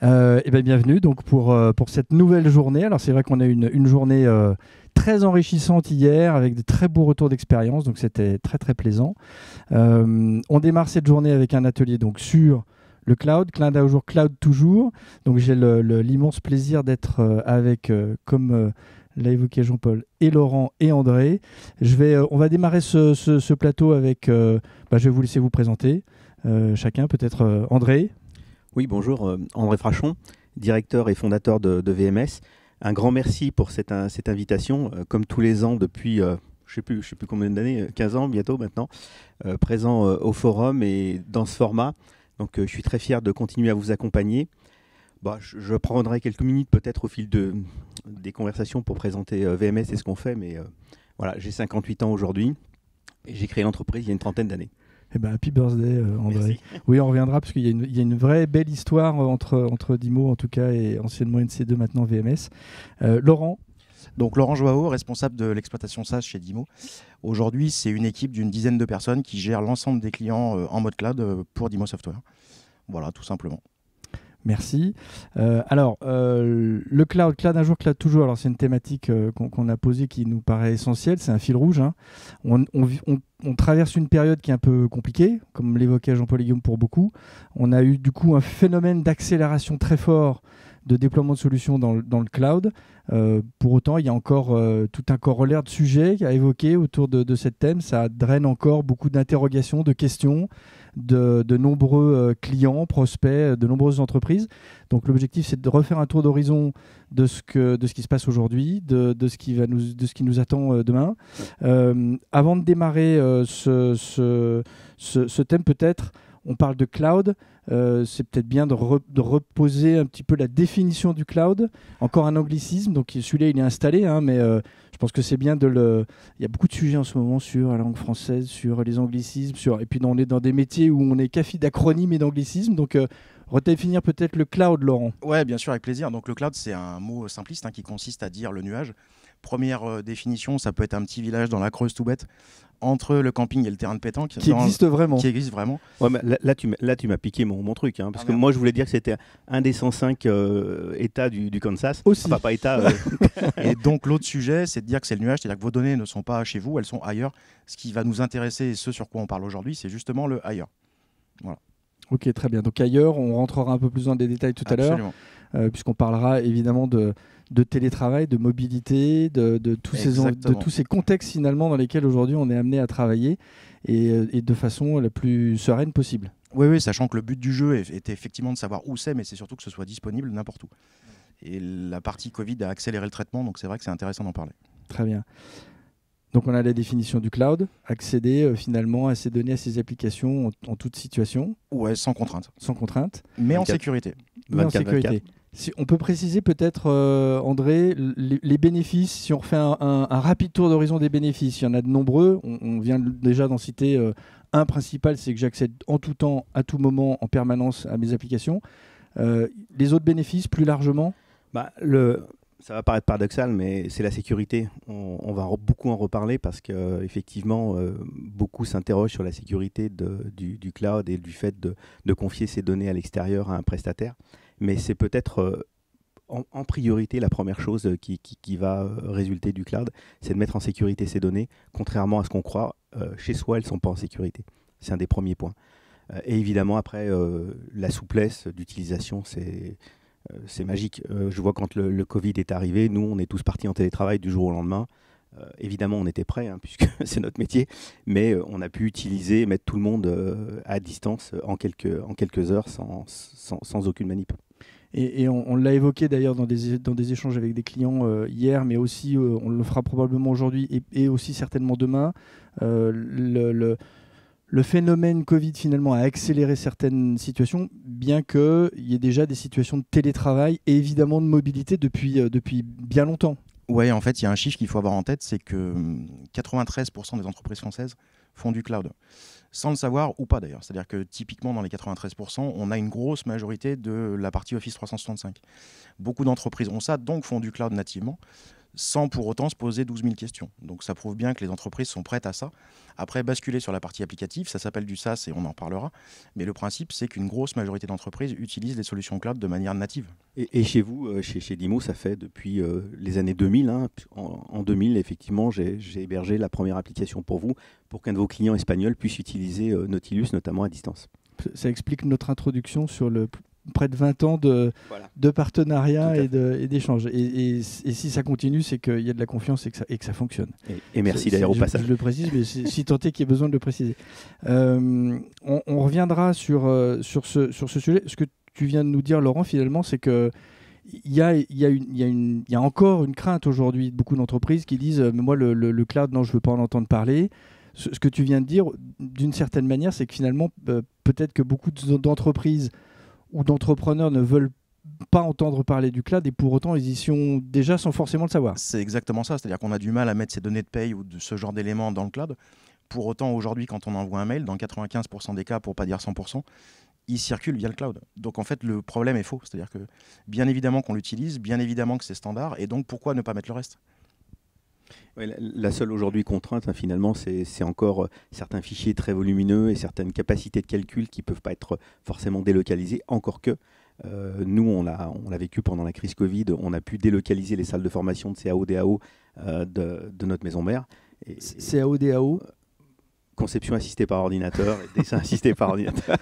Et bien, bienvenue donc pour cette nouvelle journée. Alors c'est vrai qu'on a eu une journée très enrichissante hier avec de très beaux retours d'expérience, donc c'était très très plaisant. On démarre cette journée avec un atelier donc sur le cloud, clin d'œil au jour, cloud toujours. Donc j'ai l'immense plaisir d'être avec, comme l'a évoqué Jean-Paul, et Laurent et André. On va démarrer ce plateau avec, je vais vous laisser vous présenter chacun, peut-être André. Oui, bonjour, André Frachon, directeur et fondateur de VMS. Un grand merci pour cette invitation. Comme tous les ans depuis, je sais plus combien d'années, 15 ans bientôt maintenant, présent au forum et dans ce format. Donc je suis très fier de continuer à vous accompagner. Je prendrai quelques minutes peut-être au fil des conversations pour présenter VMS et ce qu'on fait, mais voilà, j'ai 58 ans aujourd'hui et j'ai créé l'entreprise il y a une trentaine d'années. Eh ben, happy birthday, André. Merci. Oui, on reviendra parce qu'il y a une vraie belle histoire entre Dimo, en tout cas, et anciennement NC2, maintenant VMS. Laurent. Donc Laurent Joao, responsable de l'exploitation SaaS chez Dimo. Aujourd'hui, c'est une équipe d'une dizaine de personnes qui gèrent l'ensemble des clients en mode cloud pour Dimo Software. Voilà, tout simplement. Merci. Le cloud un jour, cloud toujours. Alors, c'est une thématique qu'on a posée qui nous paraît essentielle. C'est un fil rouge. Hein. On traverse une période qui est un peu compliquée, comme l'évoquait Jean-Paul et Guillaume pour beaucoup. On a eu du coup un phénomène d'accélération très fort de déploiement de solutions dans le cloud. Pour autant, il y a encore tout un corollaire de sujets à évoquer autour de ce thème. Ça draine encore beaucoup d'interrogations, de questions de nombreux clients, prospects, de nombreuses entreprises. Donc l'objectif, c'est de refaire un tour d'horizon de ce qui se passe aujourd'hui, de ce qui nous attend demain. Avant de démarrer ce thème, peut-être, on parle de cloud. C'est peut-être bien de reposer un petit peu la définition du cloud. Encore un anglicisme, donc celui-là il est installé, hein, mais je pense que c'est bien Il y a beaucoup de sujets en ce moment sur la langue française, sur les anglicismes, et puis on est dans des métiers où on est café d'acronymes et d'anglicismes, donc redéfinir peut-être le cloud, Laurent. Ouais, bien sûr, avec plaisir. Donc le cloud, c'est un mot simpliste qui consiste à dire le nuage. Première définition, ça peut être un petit village dans la Creuse tout bête, entre le camping et le terrain de pétanque. Qui existe vraiment. Qui existe vraiment. Ouais, mais là, tu m'as piqué mon truc. Hein, parce que merde. moi, je voulais dire que c'était un des 105 États du Kansas. Aussi. Enfin, pas État. Et donc, l'autre sujet, c'est de dire que c'est le nuage, c'est-à-dire que vos données ne sont pas chez vous, elles sont ailleurs. Ce qui va nous intéresser et ce sur quoi on parle aujourd'hui, c'est justement le ailleurs. Voilà. Ok, très bien. Donc ailleurs, on rentrera un peu plus dans des détails tout à l'heure, puisqu'on parlera évidemment de télétravail, de mobilité, de tous ces contextes finalement dans lesquels aujourd'hui on est amené à travailler et de façon la plus sereine possible. Oui, sachant que le but du jeu est effectivement de savoir où c'est, mais c'est surtout que ce soit disponible n'importe où. Et la partie Covid a accéléré le traitement, donc c'est vrai que c'est intéressant d'en parler. Très bien. Donc on a la définition du cloud, accéder finalement à ces données, à ces applications en toute situation. Ouais, sans contrainte. Sans contrainte. Mais 24. en sécurité. Mais en sécurité. Si on peut préciser peut-être, André, les bénéfices, si on refait un rapide tour d'horizon des bénéfices, il y en a de nombreux, on vient déjà d'en citer un principal, c'est que j'accède en tout temps, à tout moment, en permanence à mes applications. Les autres bénéfices, plus largement Ça va paraître paradoxal, mais c'est la sécurité. On va beaucoup en reparler parce qu'effectivement, beaucoup s'interrogent sur la sécurité du cloud et du fait de confier ces données à l'extérieur à un prestataire. Mais c'est peut-être en priorité la première chose qui va résulter du cloud, c'est de mettre en sécurité ces données. Contrairement à ce qu'on croit, chez soi, elles ne sont pas en sécurité. C'est un des premiers points. Et évidemment, après, la souplesse d'utilisation, c'est magique. Je vois quand le Covid est arrivé, nous, on est tous partis en télétravail du jour au lendemain. Évidemment, on était prêts, puisque c'est notre métier, mais on a pu utiliser, mettre tout le monde à distance en quelques heures sans aucune manip. Et on l'a évoqué d'ailleurs dans des échanges avec des clients hier, mais aussi on le fera probablement aujourd'hui et aussi certainement demain. Le phénomène Covid finalement a accéléré certaines situations, bien qu'il y ait déjà des situations de télétravail et évidemment de mobilité depuis bien longtemps. Oui, en fait, il y a un chiffre qu'il faut avoir en tête, c'est que 93% des entreprises françaises font du cloud. Sans le savoir ou pas d'ailleurs. C'est-à-dire que typiquement dans les 93%, on a une grosse majorité de la partie Office 365. Beaucoup d'entreprises ont ça, donc font du cloud nativement. sans pour autant se poser 12 000 questions. Donc ça prouve bien que les entreprises sont prêtes à ça. Après, basculer sur la partie applicative, ça s'appelle du SaaS et on en parlera. Mais le principe, c'est qu'une grosse majorité d'entreprises utilisent les solutions cloud de manière native. Et chez vous, chez Dimo, ça fait depuis les années 2000. Hein. En 2000, effectivement, j'ai hébergé la première application pour vous, pour qu'un de vos clients espagnols puisse utiliser Nautilus, notamment à distance. Ça explique notre introduction sur le près de 20 ans de partenariat et d'échange. Et si ça continue, c'est qu'il y a de la confiance et que ça fonctionne. Et merci d'ailleurs au passage. Je le précise, mais si tant est qu'il y ait besoin de le préciser. On reviendra sur ce sujet. Ce que tu viens de nous dire, Laurent, finalement, c'est que il y a encore une crainte aujourd'hui de beaucoup d'entreprises qui disent mais moi, le cloud, non, je ne veux pas en entendre parler. Ce que tu viens de dire, d'une certaine manière, c'est que finalement, peut-être que beaucoup d'entreprises ou d'entrepreneurs ne veulent pas entendre parler du cloud et pour autant ils y sont déjà sans forcément le savoir. C'est exactement ça, c'est-à-dire qu'on a du mal à mettre ces données de paye ou de ce genre d'éléments dans le cloud. Pour autant, aujourd'hui, quand on envoie un mail, dans 95% des cas, pour pas dire 100%, il circule via le cloud. Donc en fait, le problème est faux, c'est-à-dire que bien évidemment qu'on l'utilise, bien évidemment que c'est standard, et donc pourquoi ne pas mettre le reste ? Ouais, la seule aujourd'hui contrainte, finalement, c'est encore certains fichiers très volumineux et certaines capacités de calcul qui ne peuvent pas être forcément délocalisées, encore que nous, on l'a vécu pendant la crise Covid, on a pu délocaliser les salles de formation de CAO, DAO de notre maison mère. CAO, DAO Conception assistée par ordinateur et dessin assisté par ordinateur.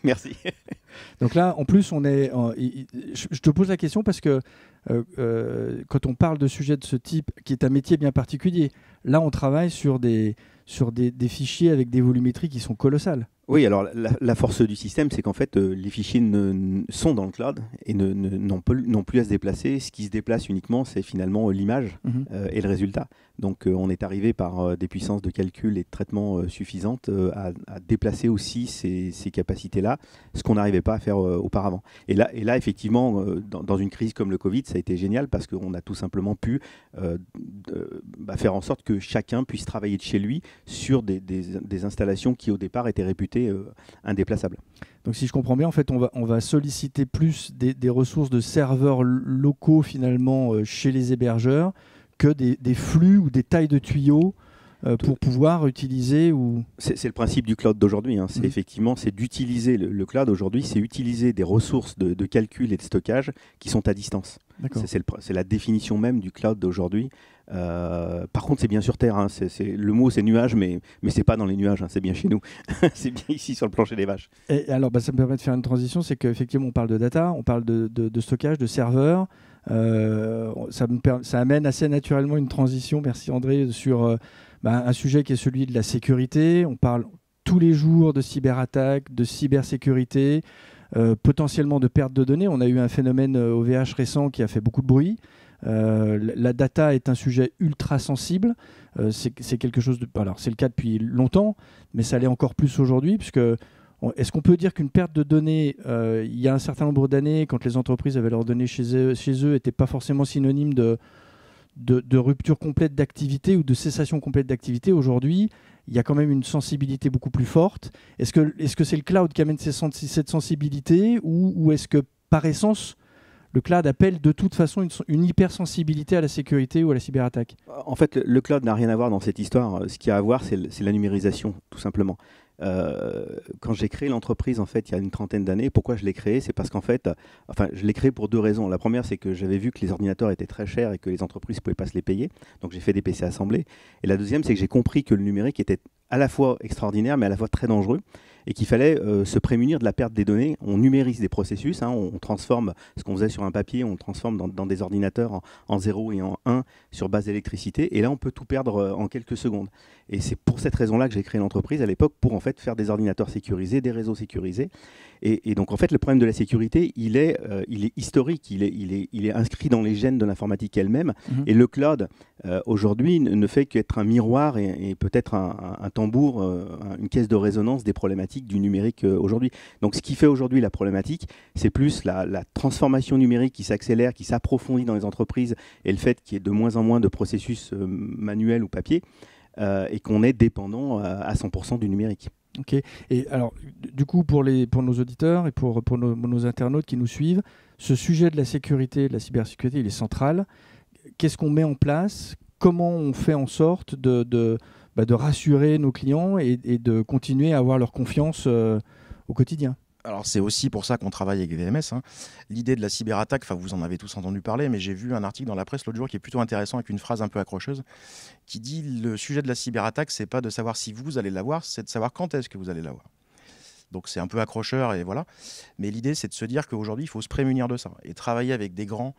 Merci. Donc là, en plus, je te pose la question parce que quand on parle de sujets de ce type, qui est un métier bien particulier, là, on travaille sur des fichiers avec des volumétries qui sont colossales. Oui, alors la force du système, c'est qu'en fait, les fichiers sont dans le cloud et n'ont plus à se déplacer. Ce qui se déplace uniquement, c'est finalement l'image et le résultat. Donc, on est arrivé par des puissances de calcul et de traitement suffisantes à déplacer aussi ces capacités-là, ce qu'on n'arrivait pas à faire auparavant. Et là effectivement, dans une crise comme le Covid, ça a été génial parce qu'on a tout simplement pu faire en sorte que chacun puisse travailler de chez lui sur des installations qui, au départ, étaient réputées indéplaçables. Donc si je comprends bien, en fait, on va solliciter plus des ressources de serveurs locaux finalement chez les hébergeurs que des flux ou des tailles de tuyaux pour pouvoir utiliser ou... C'est le principe du cloud d'aujourd'hui. C'est effectivement, c'est d'utiliser le cloud aujourd'hui, c'est utiliser des ressources de calcul et de stockage qui sont à distance. C'est la définition même du cloud d'aujourd'hui. Par contre, c'est bien sur Terre. Le mot, c'est nuage, mais c'est pas dans les nuages. C'est bien chez nous. C'est bien ici sur le plancher des vaches. Et alors, ça me permet de faire une transition. C'est qu'effectivement, on parle de data, on parle de stockage, de serveurs. Ça amène assez naturellement une transition, merci André, sur un sujet qui est celui de la sécurité. On parle tous les jours de cyberattaques, de cybersécurité, potentiellement de perte de données. On a eu un phénomène OVH récent qui a fait beaucoup de bruit. La data est un sujet ultra sensible. C'est quelque chose alors c'est le cas depuis longtemps, mais ça l'est encore plus aujourd'hui, puisque est-ce qu'on peut dire qu'une perte de données, il y a un certain nombre d'années, quand les entreprises avaient leurs données chez eux, n'était pas forcément synonyme de rupture complète d'activité ou de cessation complète d'activité? Aujourd'hui, il y a quand même une sensibilité beaucoup plus forte. Est-ce que c'est le cloud qui amène cette sensibilité ou est-ce que, par essence, le cloud appelle de toute façon une hypersensibilité à la sécurité ou à la cyberattaque? En fait, le cloud n'a rien à voir dans cette histoire. Ce qu'il y a à voir, c'est la numérisation, tout simplement. Quand j'ai créé l'entreprise, en fait, il y a une trentaine d'années, pourquoi je l'ai créée? C'est parce qu'en fait, je l'ai créée pour deux raisons. La première, c'est que j'avais vu que les ordinateurs étaient très chers et que les entreprises ne pouvaient pas se les payer. Donc, j'ai fait des PC assemblés. Et la deuxième, c'est que j'ai compris que le numérique était à la fois extraordinaire, mais à la fois très dangereux, et qu'il fallait se prémunir de la perte des données. On numérise des processus, on transforme ce qu'on faisait sur un papier, on le transforme dans des ordinateurs en 0 et en 1 sur base d'électricité, et là on peut tout perdre en quelques secondes. Et c'est pour cette raison-là que j'ai créé l'entreprise à l'époque, pour en fait faire des ordinateurs sécurisés, des réseaux sécurisés. Et donc en fait le problème de la sécurité, il est historique, il est inscrit dans les gènes de l'informatique elle-même, et le cloud aujourd'hui ne fait qu'être un miroir et peut-être un tambour, une caisse de résonance des problématiques du numérique aujourd'hui. Donc ce qui fait aujourd'hui la problématique, c'est plus la transformation numérique qui s'accélère, qui s'approfondit dans les entreprises, et le fait qu'il y ait de moins en moins de processus manuels ou papier, et qu'on est dépendant à 100% du numérique. Ok. Et alors, du coup, pour nos auditeurs et pour nos internautes qui nous suivent, ce sujet de la sécurité, de la cybersécurité, il est central. qu'est-ce qu'on met en place, comment on fait en sorte de rassurer nos clients et de continuer à avoir leur confiance au quotidien. Alors c'est aussi pour ça qu'on travaille avec VMS. Hein. L'idée de la cyberattaque, vous en avez tous entendu parler, mais j'ai vu un article dans la presse l'autre jour qui est plutôt intéressant avec une phrase un peu accrocheuse qui dit le sujet de la cyberattaque, c'est pas de savoir si vous allez l'avoir, c'est de savoir quand est-ce que vous allez l'avoir. Donc c'est un peu accrocheur et voilà. Mais l'idée c'est de se dire qu'aujourd'hui il faut se prémunir de ça et travailler avec des grands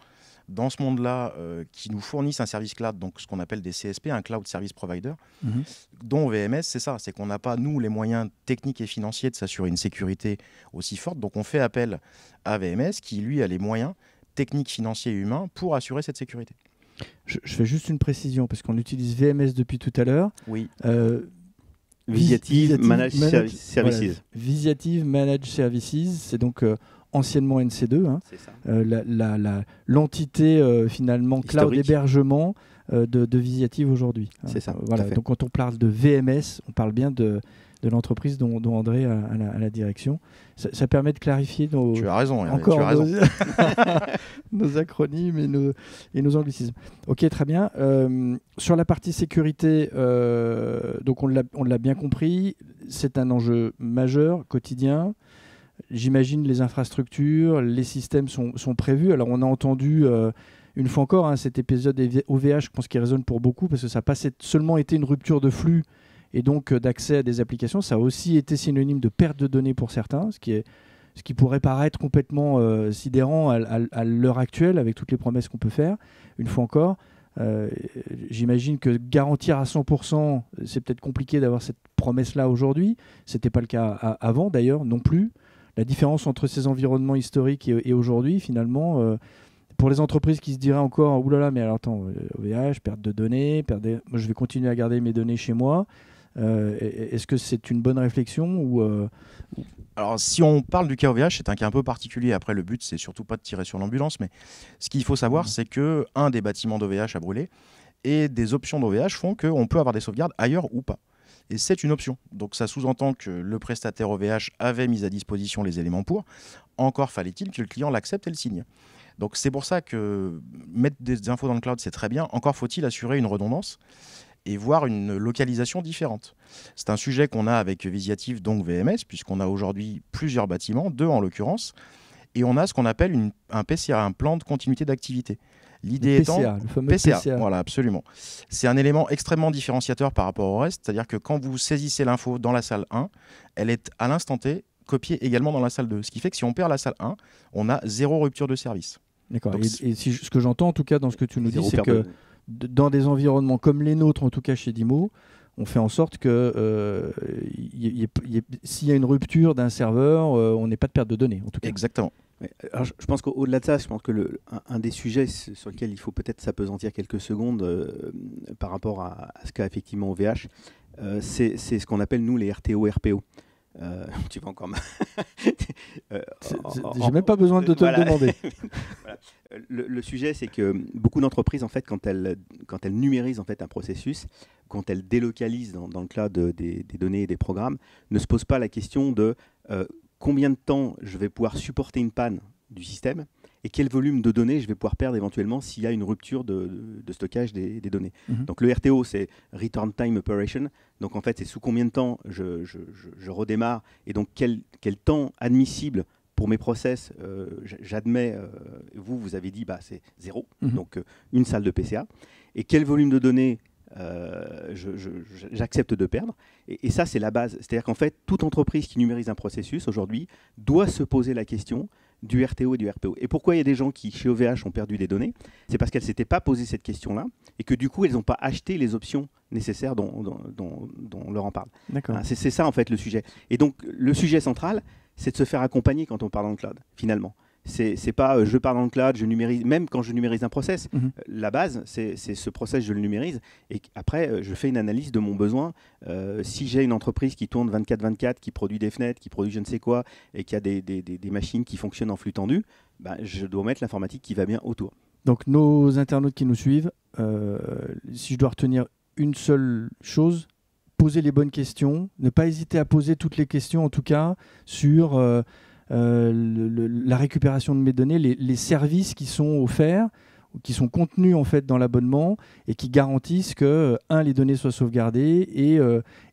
dans ce monde-là qui nous fournissent un service cloud, donc ce qu'on appelle des CSP, un Cloud Service Provider, dont VMS, c'est ça, c'est qu'on n'a pas, nous, les moyens techniques et financiers de s'assurer une sécurité aussi forte. Donc on fait appel à VMS qui, lui, a les moyens techniques, financiers et humains pour assurer cette sécurité. Je fais juste une précision, parce qu'on utilise VMS depuis tout à l'heure. Oui. Visiative Managed Services. Voilà. Visiative Managed Services, c'est donc anciennement NC2, hein, l'entité finalement cloud hébergement de Visiative aujourd'hui. C'est ça. Voilà. Donc quand on parle de VMS, on parle bien de l'entreprise dont André a la direction. Ça permet de clarifier tu as raison, encore tu as raison. nos acronymes et nos anglicismes. Ok, très bien. Sur la partie sécurité, donc on l'a bien compris, c'est un enjeu majeur, quotidien. J'imagine les infrastructures, les systèmes sont prévus. Alors on a entendu une fois encore cet épisode des OVH, je pense qu'il résonne pour beaucoup parce que ça n'a pas seulement été une rupture de flux et donc d'accès à des applications, ça a aussi été synonyme de perte de données pour certains, ce qui pourrait paraître complètement sidérant à l'heure actuelle avec toutes les promesses qu'on peut faire. Une fois encore, j'imagine que garantir à 100%, c'est peut-être compliqué d'avoir cette promesse-là aujourd'hui. Ce n'était pas le cas avant d'ailleurs non plus. La différence entre ces environnements historiques et aujourd'hui, finalement, pour les entreprises qui se diraient encore « Oulala, mais alors attends, OVH, perte de données, moi, je vais continuer à garder mes données chez moi », est-ce que c'est une bonne réflexion ou Alors, si on parle du cas OVH, c'est un cas un peu particulier. Après, le but, c'est surtout pas de tirer sur l'ambulance, mais ce qu'il faut savoir, c'est qu'un des bâtiments d'OVH a brûlé et des options d'OVH font qu'on peut avoir des sauvegardes ailleurs ou pas. Et c'est une option. Donc ça sous-entend que le prestataire OVH avait mis à disposition les éléments pour. Encore fallait-il que le client l'accepte et le signe. Donc c'est pour ça que mettre des infos dans le cloud, c'est très bien. Encore faut-il assurer une redondance et voir une localisation différente. C'est un sujet qu'on a avec Visiative, donc VMS, puisqu'on a aujourd'hui plusieurs bâtiments, 2 en l'occurrence, et on a ce qu'on appelle un PCA, un plan de continuité d'activité. L'idée étant le fameux PCA. Voilà, absolument. C'est un élément extrêmement différenciateur par rapport au reste, c'est-à-dire que quand vous saisissez l'info dans la salle 1, elle est à l'instant T copiée également dans la salle 2. Ce qui fait que si on perd la salle 1, on a 0 rupture de service. D'accord. Et ce que j'entends en tout cas dans ce que tu nous dis, c'est que dans des environnements comme les nôtres, en tout cas chez Dimo, on fait en sorte que s'il y a une rupture d'un serveur, on n'ait pas de perte de données. En tout cas. Exactement. Alors, je pense qu'au-delà de ça, je pense que un des sujets sur lequel il faut peut-être s'appesantir quelques secondes par rapport à ce qu'a effectivement OVH, c'est ce qu'on appelle nous les RTO, RPO. Tu vas encore j'ai même pas besoin de te le demander. Voilà. Le sujet, c'est que beaucoup d'entreprises, en fait, quand elles numérisent en fait un processus, quand elles délocalisent dans le cloud des données et des programmes, ne se posent pas la question de combien de temps je vais pouvoir supporter une panne du système et quel volume de données je vais pouvoir perdre éventuellement s'il y a une rupture de stockage des données. Donc le RTO, c'est Return Time Operation. Donc en fait, c'est sous combien de temps je redémarre et donc quel temps admissible pour mes process, j'admets, vous avez dit c'est 0, donc une salle de PCA. Et quel volume de données j'accepte de perdre. Et ça, c'est la base. C'est-à-dire qu'en fait, toute entreprise qui numérise un processus aujourd'hui doit se poser la question du RTO et du RPO. Et pourquoi il y a des gens qui, chez OVH, ont perdu des données? C'est parce qu'elles ne s'étaient pas posé cette question-là et que du coup, elles n'ont pas acheté les options nécessaires dont on leur en parle. C'est ça, en fait, le sujet. Et donc, le sujet central, c'est de se faire accompagner quand on parle dans le cloud, finalement. C'est pas je pars dans le cloud, je numérise, même quand je numérise un process, la base, c'est ce process, je le numérise, et après, je fais une analyse de mon besoin. Si j'ai une entreprise qui tourne 24/24, qui produit des fenêtres, qui produit je ne sais quoi, et qui a des machines qui fonctionnent en flux tendu, je dois mettre l'informatique qui va bien autour. Donc, nos internautes qui nous suivent, si je dois retenir une seule chose, poser les bonnes questions, ne pas hésiter à poser toutes les questions, en tout cas, sur... la récupération de mes données, les services qui sont offerts. qui sont contenus en fait dans l'abonnement et qui garantissent que les données soient sauvegardées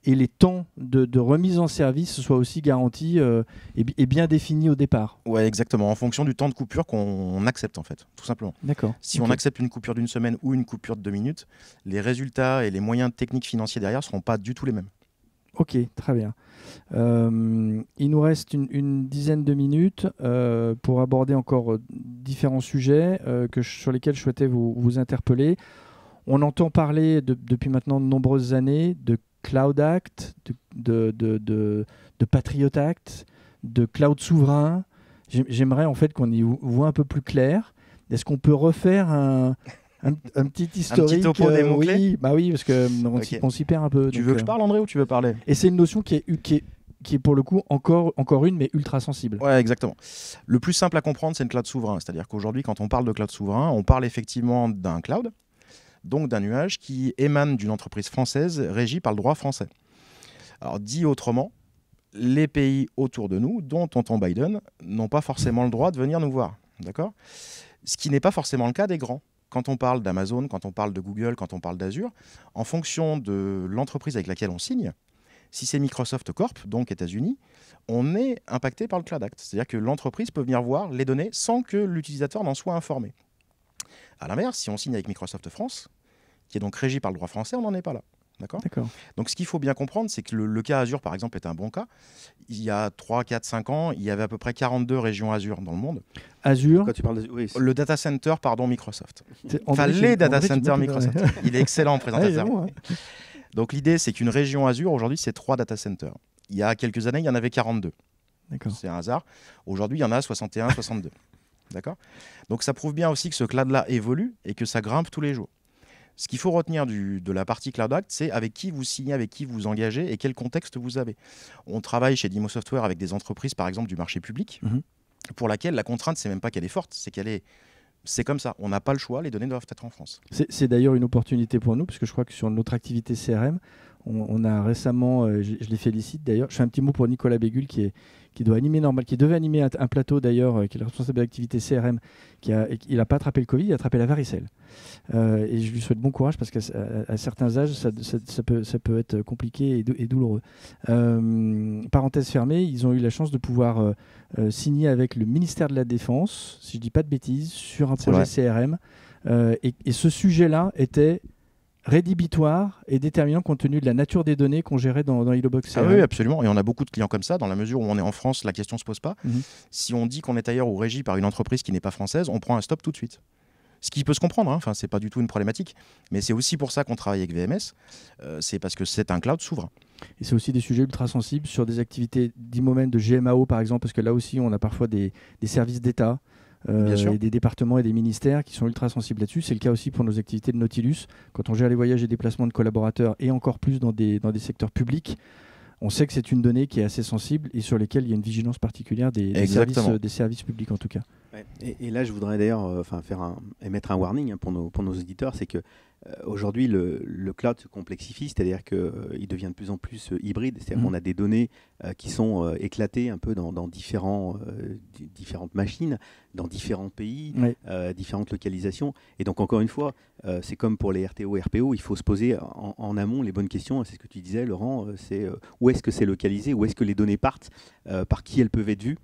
et les temps de remise en service soient aussi garantis et bien définis au départ. Ouais, exactement, en fonction du temps de coupure qu'on accepte en fait, tout simplement. D'accord. Si on accepte une coupure d'une semaine ou une coupure de 2 minutes, les résultats et les moyens techniques financiers derrière ne seront pas du tout les mêmes. Ok, très bien. Il nous reste une dizaine de minutes pour aborder encore différents sujets sur lesquels je souhaitais vous interpeller. On entend parler depuis maintenant de nombreuses années de Cloud Act, de Patriot Act, de Cloud souverain. J'aimerais en fait qu'on y voit un peu plus clair. Est-ce qu'on peut refaire un petit historique? Un petit topo des mots-clés. Oui, parce qu'on s'y perd un peu. Tu veux que je parle, André, ou tu veux parler? Et c'est une notion qui est pour le coup encore une, mais ultra sensible. Ouais, exactement. Le plus simple à comprendre, c'est le cloud souverain. C'est-à-dire qu'aujourd'hui, quand on parle de cloud souverain, on parle effectivement d'un cloud, donc d'un nuage qui émane d'une entreprise française régie par le droit français. Alors, dit autrement, les pays autour de nous, dont tonton Biden, n'ont pas forcément le droit de venir nous voir. D'accord ? Ce qui n'est pas forcément le cas des grands. Quand on parle d'Amazon, quand on parle de Google, quand on parle d'Azure, en fonction de l'entreprise avec laquelle on signe, si c'est Microsoft Corp, donc États-Unis, on est impacté par le Cloud Act. C'est-à-dire que l'entreprise peut venir voir les données sans que l'utilisateur n'en soit informé. À l'inverse, si on signe avec Microsoft France, qui est donc régi par le droit français, on n'en est pas là. D'accord ? Donc ce qu'il faut bien comprendre, c'est que le cas Azure, par exemple, est un bon cas. Il y a 3, 4, 5 ans, il y avait à peu près 42 régions Azure dans le monde. Azure Quand tu parles de... oui, le data center, Microsoft. Enfin, les data centers Microsoft. Il est excellent en présentateur. Bon, hein. Donc l'idée, c'est qu'une région Azure, aujourd'hui, c'est 3 data centers. Il y a quelques années, il y en avait 42. C'est un hasard. Aujourd'hui, il y en a 61, 62. D'accord ? Donc ça prouve bien aussi que ce cloud-là évolue et que ça grimpe tous les jours. Ce qu'il faut retenir de la partie Cloud Act, c'est avec qui vous signez, avec qui vous engagez et quel contexte vous avez. On travaille chez Dimo Software avec des entreprises, par exemple, du marché public, pour laquelle la contrainte, c'est même pas qu'elle est forte, c'est comme ça. On n'a pas le choix, les données doivent être en France. C'est d'ailleurs une opportunité pour nous, parce que je crois que sur notre activité CRM, on a récemment, je les félicite d'ailleurs, je fais un petit mot pour Nicolas Bégul qui devait animer un plateau d'ailleurs, qui est le responsable de l'activité CRM, il n'a pas attrapé le Covid, il a attrapé la varicelle. Et je lui souhaite bon courage parce qu'à certains âges, ça peut être compliqué et douloureux. Parenthèse fermée, ils ont eu la chance de pouvoir signer avec le ministère de la Défense, si je ne dis pas de bêtises, sur un projet CRM. Et ce sujet-là était rédhibitoire et déterminant compte tenu de la nature des données qu'on gérait dans Ilobox CRM. Ah oui, absolument. Et on a beaucoup de clients comme ça. Dans la mesure où on est en France, la question ne se pose pas. Si on dit qu'on est ailleurs ou régi par une entreprise qui n'est pas française, on prend un stop tout de suite. Ce qui peut se comprendre, hein. Enfin, ce n'est pas du tout une problématique. Mais c'est aussi pour ça qu'on travaille avec VMS. C'est parce que c'est un cloud souverain. Et c'est aussi des sujets ultra sensibles sur des activités d'IMOMEN, de GMAO par exemple, parce que là aussi on a parfois des services d'État. Et des départements et des ministères qui sont ultra sensibles là-dessus. C'est le cas aussi pour nos activités de Nautilus. Quand on gère les voyages et déplacements de collaborateurs et encore plus dans des secteurs publics, on sait que c'est une donnée qui est assez sensible et sur lesquelles il y a une vigilance particulière des services publics en tout cas. Ouais. Et là, je voudrais d'ailleurs émettre un warning pour nos auditeurs, c'est que aujourd'hui, le cloud se complexifie, c'est-à-dire qu'il devient de plus en plus hybride. C'est-à-dire qu'on a des données qui sont éclatées un peu dans différentes machines, dans différents pays, différentes localisations. Et donc, encore une fois, c'est comme pour les RTO, RPO, il faut se poser en amont les bonnes questions. C'est ce que tu disais, Laurent, c'est où est-ce que c'est localisé, où est-ce que les données partent, par qui elles peuvent être vues.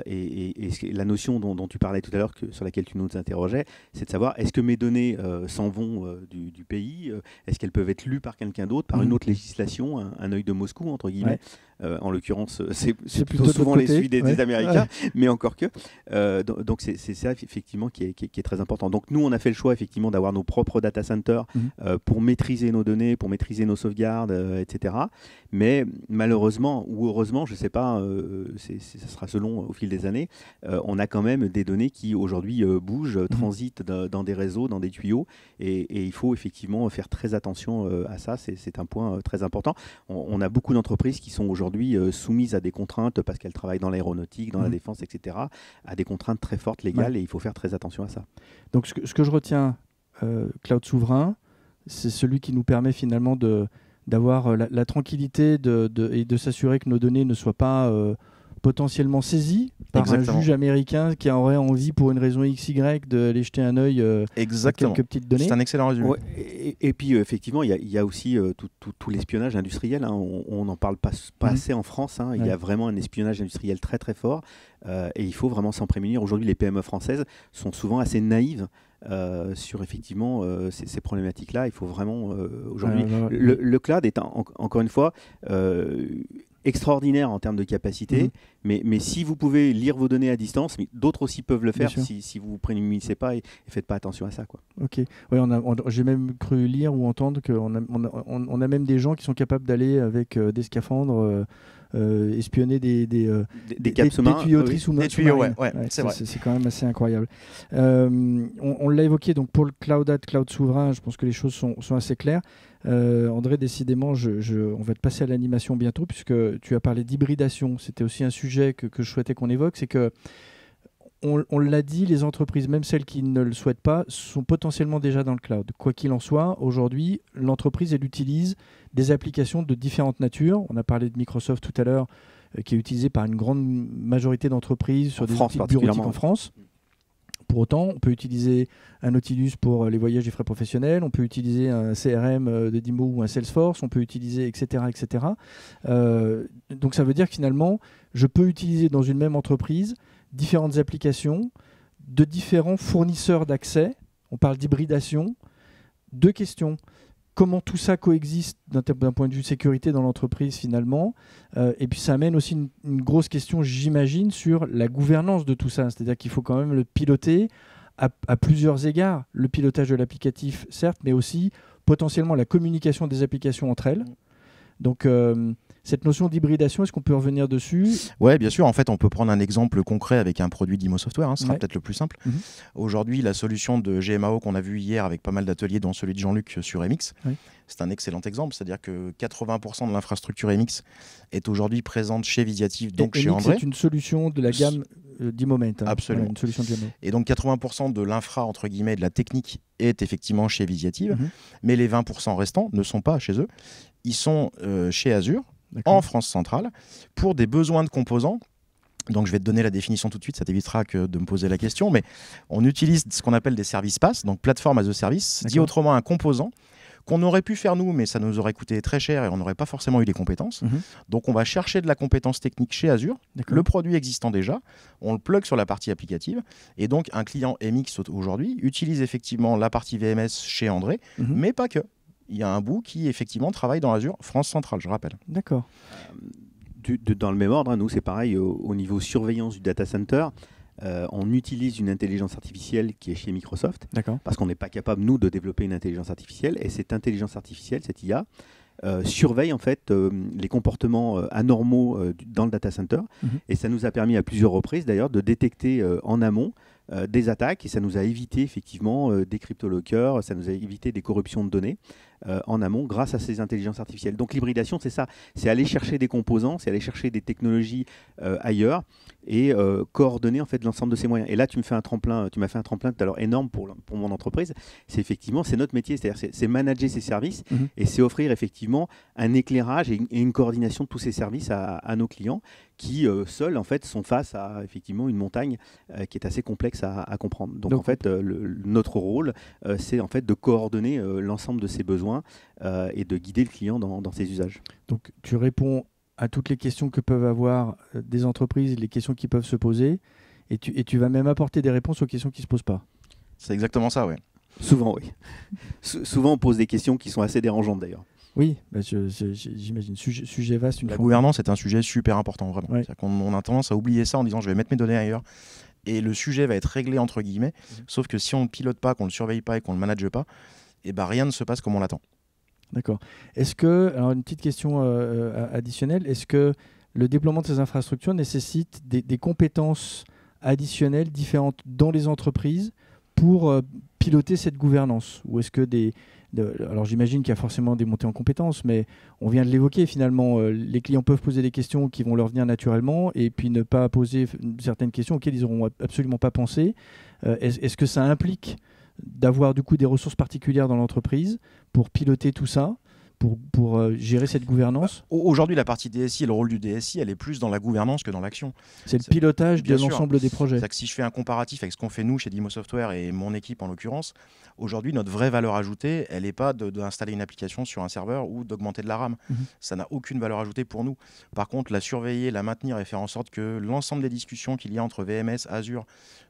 Et la notion dont tu parlais tout à l'heure, sur laquelle tu nous interrogeais, c'est de savoir est-ce que mes données s'en vont du pays, est-ce qu'elles peuvent être lues par quelqu'un d'autre, par une autre législation, un œil de Moscou, entre guillemets. En l'occurrence, c'est plutôt souvent les suites des Américains, mais encore que. Donc c'est ça effectivement qui est très important. Donc nous, on a fait le choix effectivement d'avoir nos propres data centers pour maîtriser nos données, pour maîtriser nos sauvegardes, etc. Mais malheureusement ou heureusement, je ne sais pas, ça sera selon au fil des années, on a quand même des données qui aujourd'hui bougent, transitent dans des réseaux, dans des tuyaux, et il faut effectivement faire très attention à ça. C'est un point très important. On a beaucoup d'entreprises qui sont aujourd'hui soumises à des contraintes parce qu'elles travaillent dans l'aéronautique, dans la défense, etc., à des contraintes très fortes légales, et il faut faire très attention à ça. Donc ce que je retiens, cloud souverain, c'est celui qui nous permet finalement d'avoir la tranquillité et de s'assurer que nos données ne soient pas potentiellement saisi par Exactement. un juge américain qui aurait envie, pour une raison XY, d'aller jeter un œil à quelques petites données. C'est un excellent résumé. Ouais, et puis effectivement, il y a aussi tout l'espionnage industriel. Hein. On n'en parle pas assez en France. Hein. Il y a vraiment un espionnage industriel très très fort et il faut vraiment s'en prémunir. Aujourd'hui, les PME françaises sont souvent assez naïves sur effectivement ces problématiques-là. Il faut vraiment aujourd'hui. Le cloud est encore une fois extraordinaire en termes de capacité, mais si vous pouvez lire vos données à distance, mais d'autres aussi peuvent le faire si vous ne vous prémunissez pas et faites pas attention à ça, quoi. Ok. Ouais, j'ai même cru lire ou entendre qu'on a même des gens qui sont capables d'aller avec des scaphandres espionner des tuyauteries sous-marines. Des tuyaux, ouais, c'est vrai. C'est quand même assez incroyable. On l'a évoqué, donc pour le cloud souverain, je pense que les choses sont assez claires. André, décidément, on va te passer à l'animation bientôt, puisque tu as parlé d'hybridation. C'était aussi un sujet que je souhaitais qu'on évoque. C'est que, on l'a dit, les entreprises, même celles qui ne le souhaitent pas, sont potentiellement déjà dans le cloud. Quoi qu'il en soit, aujourd'hui, l'entreprise, elle utilise des applications de différentes natures. On a parlé de Microsoft tout à l'heure, qui est utilisé par une grande majorité d'entreprises sur des outils bureautiques en France. Pour autant, on peut utiliser un Nautilus pour les voyages et frais professionnels, on peut utiliser un CRM de Dimo ou un Salesforce, on peut utiliser, etc. etc. Donc ça veut dire que finalement, je peux utiliser dans une même entreprise différentes applications de différents fournisseurs d'accès. On parle d'hybridation. Deux questions. Comment tout ça coexiste d'un point de vue sécurité dans l'entreprise finalement, et puis ça amène aussi une grosse question, j'imagine, sur la gouvernance de tout ça. C'est-à-dire qu'il faut quand même le piloter à plusieurs égards. Le pilotage de l'applicatif, certes, mais aussi potentiellement la communication des applications entre elles. Donc cette notion d'hybridation, est-ce qu'on peut revenir dessus ? Oui, bien sûr. En fait, on peut prendre un exemple concret avec un produit d'Imo Software. Ce sera peut-être le plus simple. Aujourd'hui, la solution de GMAO qu'on a vue hier avec pas mal d'ateliers, dont celui de Jean-Luc sur MX, c'est un excellent exemple. C'est-à-dire que 80% de l'infrastructure MX est aujourd'hui présente chez Visiative, donc chez André. C'est une solution de la gamme d'Imoment. Absolument. Une solution de GMAO. Et donc 80% de l'infra, entre guillemets, de la technique est effectivement chez Visiative. Mais les 20% restants ne sont pas chez eux. Ils sont chez Azure, en France centrale, pour des besoins de composants. Donc je vais te donner la définition tout de suite, ça t'évitera de me poser la question, mais on utilise ce qu'on appelle des services PaaS, donc Platform as a Service, dit autrement un composant qu'on aurait pu faire nous, mais ça nous aurait coûté très cher et on n'aurait pas forcément eu les compétences. Donc on va chercher de la compétence technique chez Azure, le produit existant déjà, on le plug sur la partie applicative, et donc un client MX aujourd'hui utilise effectivement la partie VMS chez André, mais pas que. Il y a un bout qui, effectivement, travaille dans Azure France centrale, je rappelle. D'accord. Dans le même ordre, nous, c'est pareil, au niveau surveillance du data center, on utilise une intelligence artificielle qui est chez Microsoft, parce qu'on n'est pas capable, nous, de développer une intelligence artificielle, et cette intelligence artificielle, cette IA, surveille en fait les comportements anormaux dans le data center, et ça nous a permis à plusieurs reprises, d'ailleurs, de détecter en amont des attaques, et ça nous a évité effectivement des cryptolockers, ça nous a évité des corruptions de données en amont grâce à ces intelligences artificielles. Donc l'hybridation, c'est ça, c'est aller chercher des composants, c'est aller chercher des technologies ailleurs et coordonner en fait l'ensemble de ces moyens. Et là, tu m'as fait un tremplin tout à l'heure énorme pour mon entreprise. C'est notre métier, c'est-à-dire c'est manager ces services et c'est offrir effectivement un éclairage et une coordination de tous ces services à nos clients qui seuls en fait sont face à effectivement une montagne qui est assez complexe à comprendre. Donc en fait notre rôle c'est en fait de coordonner l'ensemble de ces besoins et de guider le client dans ses usages. Donc tu réponds à toutes les questions que peuvent avoir des entreprises, les questions qui peuvent se poser, et tu vas même apporter des réponses aux questions qui ne se posent pas. C'est exactement ça, oui. Souvent, oui. Souvent, on pose des questions qui sont assez dérangeantes d'ailleurs. Oui, j'imagine. Sujet vaste. La gouvernance est un sujet super important, vraiment. C'est-à-dire qu'on a tendance à oublier ça en disant je vais mettre mes données ailleurs. Et le sujet va être réglé, entre guillemets. Sauf que si on ne pilote pas, qu'on ne le surveille pas et qu'on ne le manage pas, rien ne se passe comme on l'attend. D'accord. Alors une petite question additionnelle, est-ce que le déploiement de ces infrastructures nécessite des compétences additionnelles différentes dans les entreprises pour piloter cette gouvernance ? Ou est-ce que alors j'imagine qu'il y a forcément des montées en compétences, mais on vient de l'évoquer finalement, les clients peuvent poser des questions qui vont leur venir naturellement et puis ne pas poser certaines questions auxquelles ils n'auront absolument pas pensé. Est-ce que ça implique d'avoir du coup des ressources particulières dans l'entreprise pour piloter tout ça, pour gérer cette gouvernance? Aujourd'hui, la partie DSI et le rôle du DSI, elle est plus dans la gouvernance que dans l'action. C'est le pilotage de bien sûr. l'ensemble des projets. C'est-à-dire que si je fais un comparatif avec ce qu'on fait nous chez Dimo Software et mon équipe en l'occurrence, aujourd'hui, notre vraie valeur ajoutée, elle n'est pas d'installer une application sur un serveur ou d'augmenter de la RAM. Ça n'a aucune valeur ajoutée pour nous. Par contre, la surveiller, la maintenir et faire en sorte que l'ensemble des discussions qu'il y a entre VMS, Azure,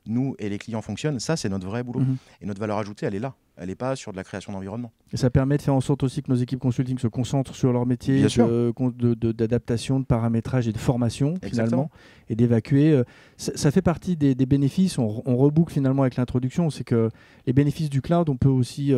nous et les clients fonctionnent, ça, c'est notre vrai boulot. Et notre valeur ajoutée, elle est là. Elle n'est pas sur de la création d'environnement. Et ça permet de faire en sorte aussi que nos équipes consulting se concentrent sur leur métier d'adaptation, de paramétrage et de formation, finalement, et d'évacuer. Ça fait partie des bénéfices. On reboucle finalement avec l'introduction. C'est que les bénéfices du cloud, on peut aussi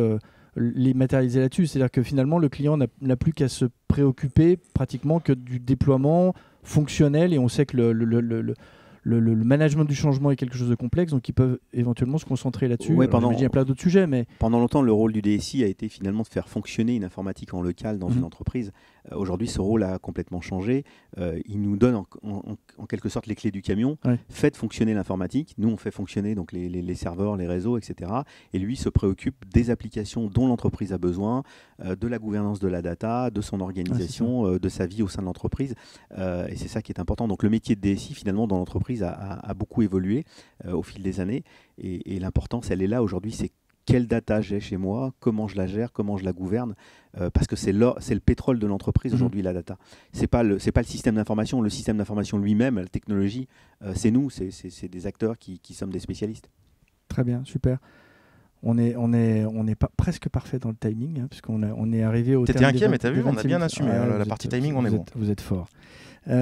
les matérialiser là-dessus. C'est-à-dire que finalement, le client n'a plus qu'à se préoccuper pratiquement que du déploiement fonctionnel. Et on sait que le management du changement est quelque chose de complexe, donc ils peuvent éventuellement se concentrer là-dessus. Ouais, il y a plein d'autres sujets, mais... Pendant longtemps, le rôle du DSI a été finalement de faire fonctionner une informatique en local dans une entreprise. Aujourd'hui, ce rôle a complètement changé. Il nous donne en quelque sorte les clés du camion. Ouais. Faites fonctionner l'informatique. Nous, on fait fonctionner donc les serveurs, les réseaux, etc. Et lui se préoccupe des applications dont l'entreprise a besoin, de la gouvernance de la data, de son organisation, de sa vie au sein de l'entreprise. Et c'est ça qui est important. Donc le métier de DSI, finalement, dans l'entreprise a beaucoup évolué au fil des années. Et l'importance, elle est là aujourd'hui, c'est quelle data j'ai chez moi, comment je la gère, comment je la gouverne, parce que c'est le pétrole de l'entreprise aujourd'hui, la data. C'est pas le système d'information. Le système d'information lui-même, la technologie, c'est nous, c'est des acteurs qui sommes des spécialistes. Très bien, super. On est pas presque parfait dans le timing, hein, puisqu'on est arrivé au terme. T'étais inquiet, mais t'as vu, on a bien assumé. La partie timing, on est bon. Vous êtes fort. On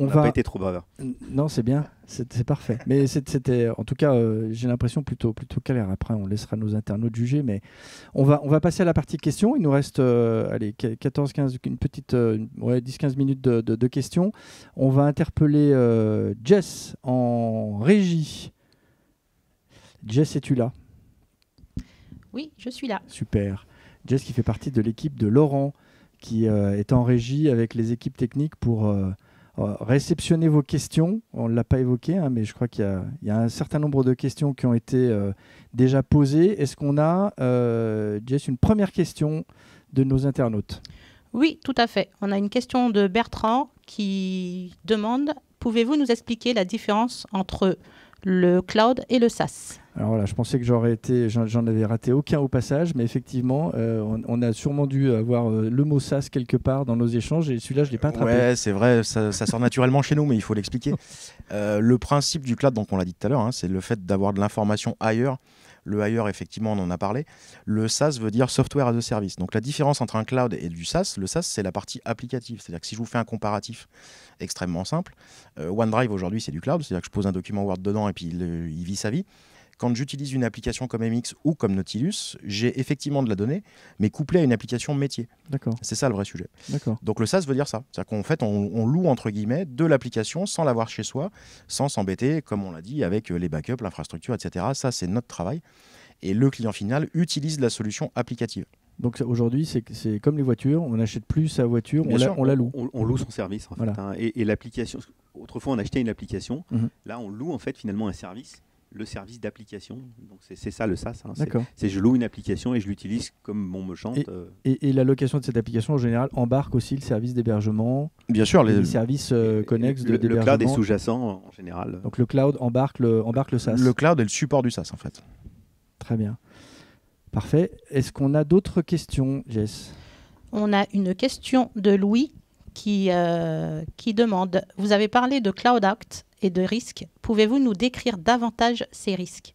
n'a pas été trop bavard. Non, c'est bien, c'est parfait. Mais c'était, en tout cas, j'ai l'impression plutôt clair. Après, on laissera nos internautes juger, mais on va passer à la partie questions. Il nous reste 14-15, une petite 10-15 minutes de questions. On va interpeller Jess en régie. Jess, es-tu là? Oui, je suis là. Super. Jess qui fait partie de l'équipe de Laurent, qui est en régie avec les équipes techniques pour réceptionner vos questions. On ne l'a pas évoqué, hein, mais je crois qu'il y a un certain nombre de questions qui ont été déjà posées. Est-ce qu'on a, Jess, une première question de nos internautes? Oui, tout à fait. On a une question de Bertrand qui demande « Pouvez-vous nous expliquer la différence entre le cloud et le SaaS ?» Alors voilà, je pensais que j'en avais raté aucun au passage, mais effectivement, on a sûrement dû avoir le mot SaaS quelque part dans nos échanges, et celui-là, je ne l'ai pas attrapé. Ouais, c'est vrai, ça sort naturellement chez nous, mais il faut l'expliquer. Le principe du cloud, donc on l'a dit tout à l'heure, hein, c'est le fait d'avoir de l'information ailleurs. Le ailleurs, effectivement, on en a parlé. Le SaaS veut dire Software as a Service. Donc la différence entre un cloud et du SaaS, le SaaS, c'est la partie applicative. C'est-à-dire que si je vous fais un comparatif extrêmement simple, OneDrive, aujourd'hui, c'est du cloud. C'est-à-dire que je pose un document Word dedans et puis il vit sa vie. Quand j'utilise une application comme MX ou comme Nautilus, j'ai effectivement de la donnée, mais couplée à une application métier. D'accord. C'est ça le vrai sujet. D'accord. Donc le SaaS veut dire ça. C'est-à-dire qu'en fait, on loue, entre guillemets, de l'application sans l'avoir chez soi, sans s'embêter, comme on l'a dit, avec les backups, l'infrastructure, etc. Ça, c'est notre travail. Et le client final utilise la solution applicative. Donc aujourd'hui, c'est comme les voitures, on n'achète plus sa voiture, on la loue. On loue son service, en fait. Voilà. Hein, et l'application, autrefois on achetait une application, là on loue en fait finalement un service, le service d'application. Donc c'est ça le SaaS. Hein. C'est je loue une application et je l'utilise comme bon me chante. Et la location de cette application en général embarque aussi le service d'hébergement. Bien sûr, les services connexes d'hébergement. Le cloud est sous-jacent en général. Donc le cloud embarque le SaaS. Le cloud est le support du SaaS en fait. Très bien. Parfait. Est-ce qu'on a d'autres questions, Jess? On a une question de Louis qui demande « Vous avez parlé de Cloud Act et de risques. Pouvez-vous nous décrire davantage ces risques ?»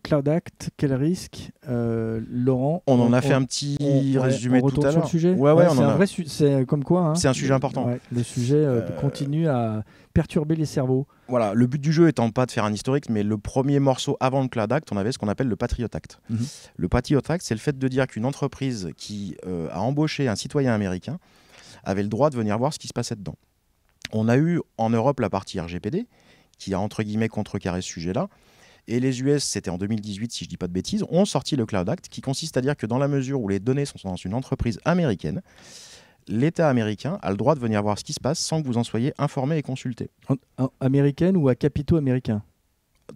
Cloud Act, quel risque, Laurent? On en a fait un petit résumé tout à l'heure. Sur le sujet. C'est comme quoi. Hein, c'est un sujet important. Le sujet continue à perturber les cerveaux. Voilà, le but du jeu étant pas de faire un historique, mais le premier morceau avant le Cloud Act, on avait ce qu'on appelle le Patriot Act. Le Patriot Act, c'est le fait de dire qu'une entreprise qui a embauché un citoyen américain avait le droit de venir voir ce qui se passait dedans. On a eu en Europe la partie RGPD, qui a entre guillemets contrecarré ce sujet-là. Et les US, c'était en 2018, si je ne dis pas de bêtises, ont sorti le Cloud Act, qui consiste à dire que dans la mesure où les données sont dans une entreprise américaine, l'État américain a le droit de venir voir ce qui se passe sans que vous en soyez informé et consulté. Américaine ou à capitaux américains?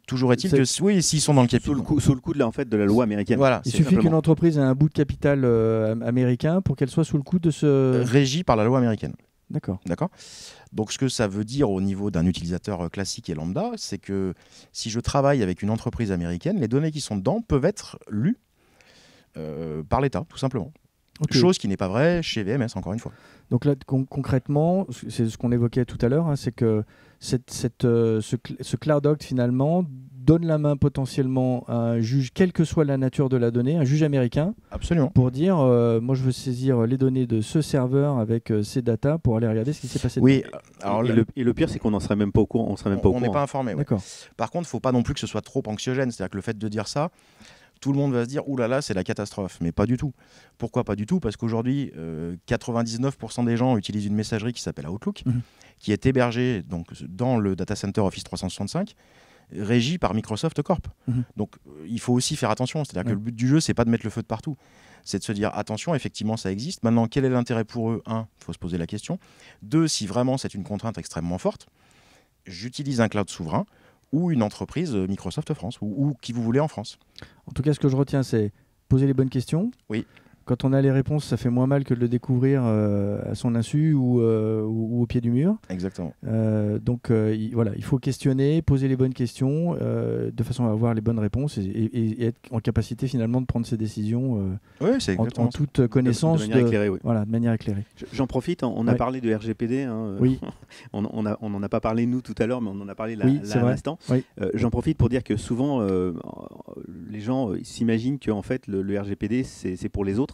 Toujours est-il que oui, s'ils sont dans le capital. Sous le coup de la loi américaine. Voilà, il suffit qu'une entreprise ait un bout de capital américain pour qu'elle soit sous le coup de ce... Régie par la loi américaine. D'accord. Donc ce que ça veut dire au niveau d'un utilisateur classique et lambda, c'est que si je travaille avec une entreprise américaine, les données qui sont dedans peuvent être lues par l'État, tout simplement. Okay. Chose qui n'est pas vraie chez VMS, encore une fois. Donc là, concrètement, c'est ce qu'on évoquait tout à l'heure, hein, c'est que ce Cloud Act, finalement, donne la main potentiellement à un juge, quelle que soit la nature de la donnée, un juge américain, absolument, pour dire, moi je veux saisir les données de ce serveur avec ces datas pour aller regarder ce qui s'est passé. Oui. Alors, et le pire, c'est qu'on n'en serait même pas au courant. On n'est pas informé. Ouais. Par contre, il ne faut pas non plus que ce soit trop anxiogène. C'est-à-dire que le fait de dire ça, tout le monde va se dire « Ouh là là, c'est la catastrophe ». Mais pas du tout. Pourquoi pas du tout? Parce qu'aujourd'hui, 99% des gens utilisent une messagerie qui s'appelle Outlook, qui est hébergée donc, dans le data center Office 365, régie par Microsoft Corp. Donc il faut aussi faire attention. C'est-à-dire que le but du jeu, c'est pas de mettre le feu de partout. C'est de se dire « Attention, effectivement, ça existe. Maintenant, quel est l'intérêt pour eux ?» 1, il faut se poser la question. 2, si vraiment c'est une contrainte extrêmement forte, j'utilise un cloud souverain ou une entreprise Microsoft France, ou qui vous voulez en France. En tout cas, ce que je retiens, c'est poser les bonnes questions. Oui. Quand on a les réponses, ça fait moins mal que de le découvrir à son insu ou au pied du mur. Exactement. Donc voilà, il faut questionner, poser les bonnes questions de façon à avoir les bonnes réponses et être en capacité finalement de prendre ses décisions en toute connaissance. De manière éclairée, oui. Voilà, de manière éclairée. J'en profite, on a parlé de RGPD. Oui. On n'en a pas parlé nous tout à l'heure, mais on en a parlé là à l'instant. Oui. J'en profite pour dire que souvent, les gens s'imaginent que en fait, le RGPD, c'est pour les autres.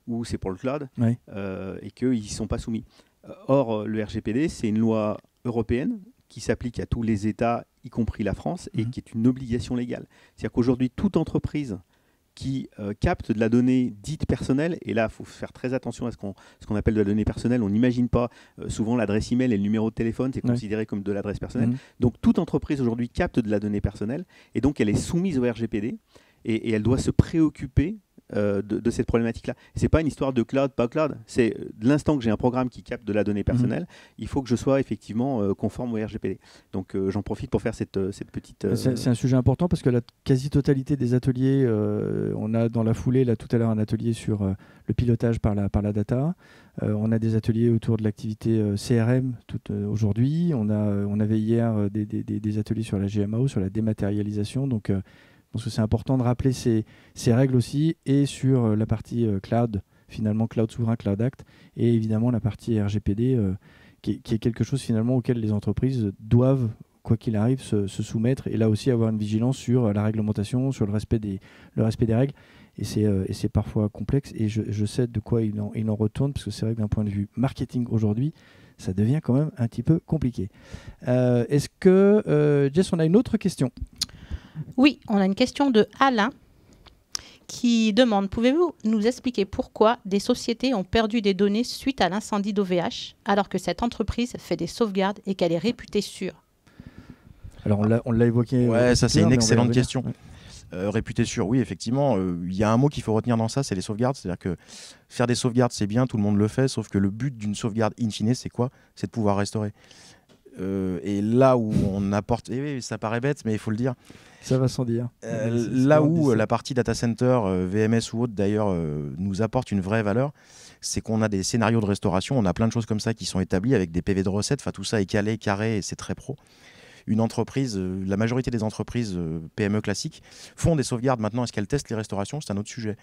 Ou c'est pour le cloud, et qu'ils n'y sont pas soumis. Or, le RGPD, c'est une loi européenne qui s'applique à tous les États, y compris la France, et qui est une obligation légale. C'est-à-dire qu'aujourd'hui, toute entreprise qui capte de la donnée dite personnelle, et là, il faut faire très attention à ce qu'on appelle de la donnée personnelle. On n'imagine pas souvent l'adresse email et le numéro de téléphone, c'est considéré comme de l'adresse personnelle. Donc, toute entreprise aujourd'hui capte de la donnée personnelle, et donc elle est soumise au RGPD, et elle doit se préoccuper de cette problématique-là. Ce n'est pas une histoire de cloud, pas cloud. C'est de l'instant que j'ai un programme qui capte de la donnée personnelle, il faut que je sois effectivement conforme au RGPD. Donc j'en profite pour faire cette petite... C'est un sujet important parce que la quasi-totalité des ateliers, on a dans la foulée, là tout à l'heure, un atelier sur le pilotage par la data. On a des ateliers autour de l'activité CRM aujourd'hui. On avait hier des ateliers sur la GMAO, sur la dématérialisation. Donc je pense que c'est important de rappeler ces règles aussi, et sur la partie cloud, finalement cloud souverain, Cloud Act, et évidemment la partie RGPD, qui est quelque chose finalement auquel les entreprises doivent, quoi qu'il arrive, se soumettre, et là aussi avoir une vigilance sur la réglementation, sur le respect des règles. Et c'est parfois complexe, et je sais de quoi il en retourne, parce que c'est vrai que d'un point de vue marketing aujourd'hui, ça devient quand même un petit peu compliqué. Est-ce que, Jess, on a une autre question ? Oui, on a une question de Alain qui demande: pouvez-vous nous expliquer pourquoi des sociétés ont perdu des données suite à l'incendie d'OVH alors que cette entreprise fait des sauvegardes et qu'elle est réputée sûre? Alors on l'a évoqué. Ouais, ça c'est une excellente question. Réputée sûre, oui, effectivement. Il y a un mot qu'il faut retenir dans ça, c'est les sauvegardes. C'est-à-dire que faire des sauvegardes, c'est bien, tout le monde le fait, sauf que le but d'une sauvegarde in fine, c'est quoi? C'est de pouvoir restaurer. Et là où on apporte, oui, ça paraît bête, mais il faut le dire. Ça va sans dire. Là où la partie data center, VMS ou autre d'ailleurs, nous apporte une vraie valeur, c'est qu'on a des scénarios de restauration, on a plein de choses comme ça qui sont établies avec des PV de recettes, enfin tout ça est calé, carré, et c'est très pro. Une entreprise, la majorité des entreprises PME classiques font des sauvegardes maintenant. Est-ce qu'elles testent les restaurations? C'est un autre sujet.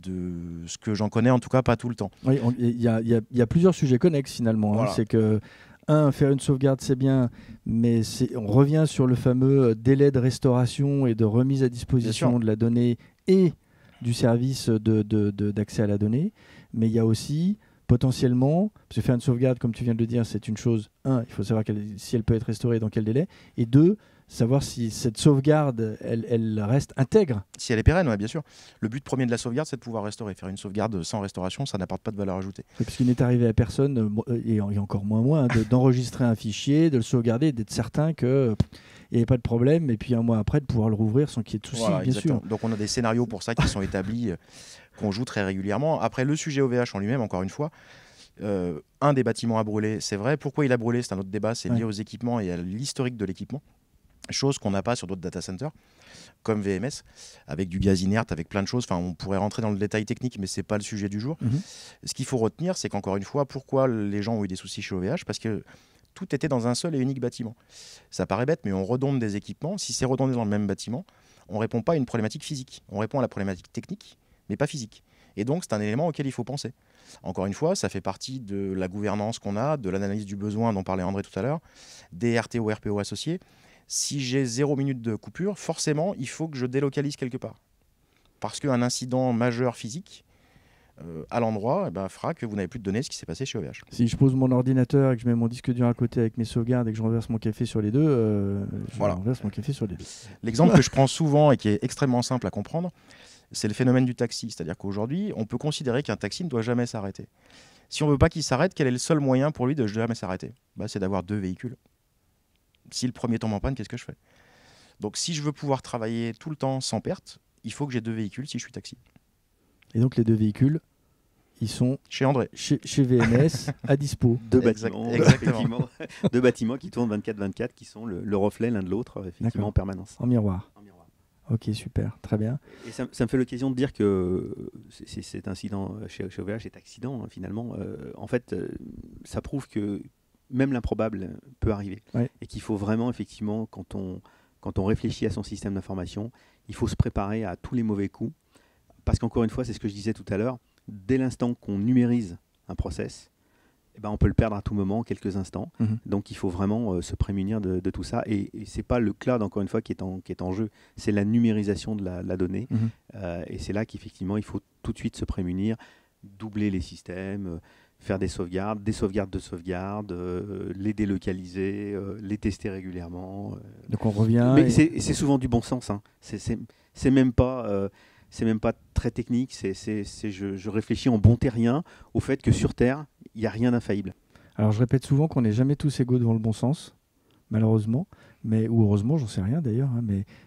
De ce que j'en connais, en tout cas, pas tout le temps. Oui, il y a plusieurs sujets connexes finalement. Voilà. C'est que faire une sauvegarde, c'est bien, mais on revient sur le fameux délai de restauration et de remise à disposition de la donnée et du service d'accès à la donnée. Mais il y a aussi potentiellement, parce que faire une sauvegarde, comme tu viens de le dire, c'est une chose. Il faut savoir si elle peut être restaurée, dans quel délai. Et 2, savoir si cette sauvegarde, elle reste intègre. Si elle est pérenne, oui, bien sûr. Le but premier de la sauvegarde, c'est de pouvoir restaurer. Faire une sauvegarde sans restauration, ça n'apporte pas de valeur ajoutée. Parce qu'il n'est arrivé à personne, et encore moins, d'enregistrer un fichier, de le sauvegarder, d'être certain qu'il n'y avait pas de problème, et puis un mois après, de pouvoir le rouvrir sans qu'il y ait de soucis, voilà, bien sûr. Donc on a des scénarios pour ça qui sont établis, qu'on joue très régulièrement. Après, le sujet OVH en lui-même, encore une fois, un des bâtiments a brûlé, c'est vrai. Pourquoi il a brûlé, c'est un autre débat, c'est lié aux équipements et à l'historique de l'équipement. chose qu'on n'a pas sur d'autres data centers, comme VMS, avec du gaz inerte, avec plein de choses. Enfin, on pourrait rentrer dans le détail technique, mais ce n'est pas le sujet du jour. Ce qu'il faut retenir, c'est qu'encore une fois, pourquoi les gens ont eu des soucis chez OVH? Parce que tout était dans un seul et unique bâtiment. Ça paraît bête, mais on redonde des équipements. Si c'est redondé dans le même bâtiment, on ne répond pas à une problématique physique. On répond à la problématique technique, mais pas physique. Et donc, c'est un élément auquel il faut penser. Encore une fois, ça fait partie de la gouvernance qu'on a, de l'analyse du besoin dont parlait André tout à l'heure, des RTO, RPO associés. Si j'ai 0 minute de coupure, forcément, il faut que je délocalise quelque part. Parce qu'un incident majeur physique à l'endroit fera que vous n'avez plus de données, ce qui s'est passé chez OVH. Si je pose mon ordinateur et que je mets mon disque dur à côté avec mes sauvegardes et que je renverse mon café sur les deux, renverse mon café sur les deux. L'exemple que je prends souvent et qui est extrêmement simple à comprendre, c'est le phénomène du taxi. C'est-à-dire qu'aujourd'hui, on peut considérer qu'un taxi ne doit jamais s'arrêter. Si on ne veut pas qu'il s'arrête, quel est le seul moyen pour lui de jamais s'arrêter? C'est d'avoir 2 véhicules. Si le premier tombe en panne, qu'est-ce que je fais? Donc si je veux pouvoir travailler tout le temps sans perte, il faut que j'ai 2 véhicules si je suis taxi. Et donc les 2 véhicules, ils sont chez André, chez VMS, à dispo. 2 bâtiments, exactement. 2 bâtiments qui tournent 24/24, qui sont le reflet l'un de l'autre, effectivement, en permanence. En miroir. Ok, super, très bien. Et ça me fait l'occasion de dire que cet incident chez OVH, cet accident, finalement, en fait, ça prouve que même l'improbable peut arriver. Ouais. Et qu'il faut vraiment, effectivement, quand on réfléchit à son système d'information, il faut se préparer à tous les mauvais coups. Parce qu'encore une fois, c'est ce que je disais tout à l'heure, dès l'instant qu'on numérise un process, on peut le perdre à tout moment, en quelques instants. Donc il faut vraiment se prémunir de tout ça. Et ce n'est pas le cloud, encore une fois, qui est en jeu, c'est la numérisation de la donnée. Et c'est là qu'effectivement, il faut tout de suite se prémunir, doubler les systèmes, faire des sauvegardes de sauvegarde, les délocaliser, les tester régulièrement. Donc on revient... Mais c'est souvent du bon sens. Hein. C'est même pas... c'est même pas très technique, je réfléchis en bon terrien au fait que sur Terre, il n'y a rien d'infaillible. Alors je répète souvent qu'on n'est jamais tous égaux devant le bon sens, malheureusement, ou heureusement, j'en sais rien d'ailleurs, hein,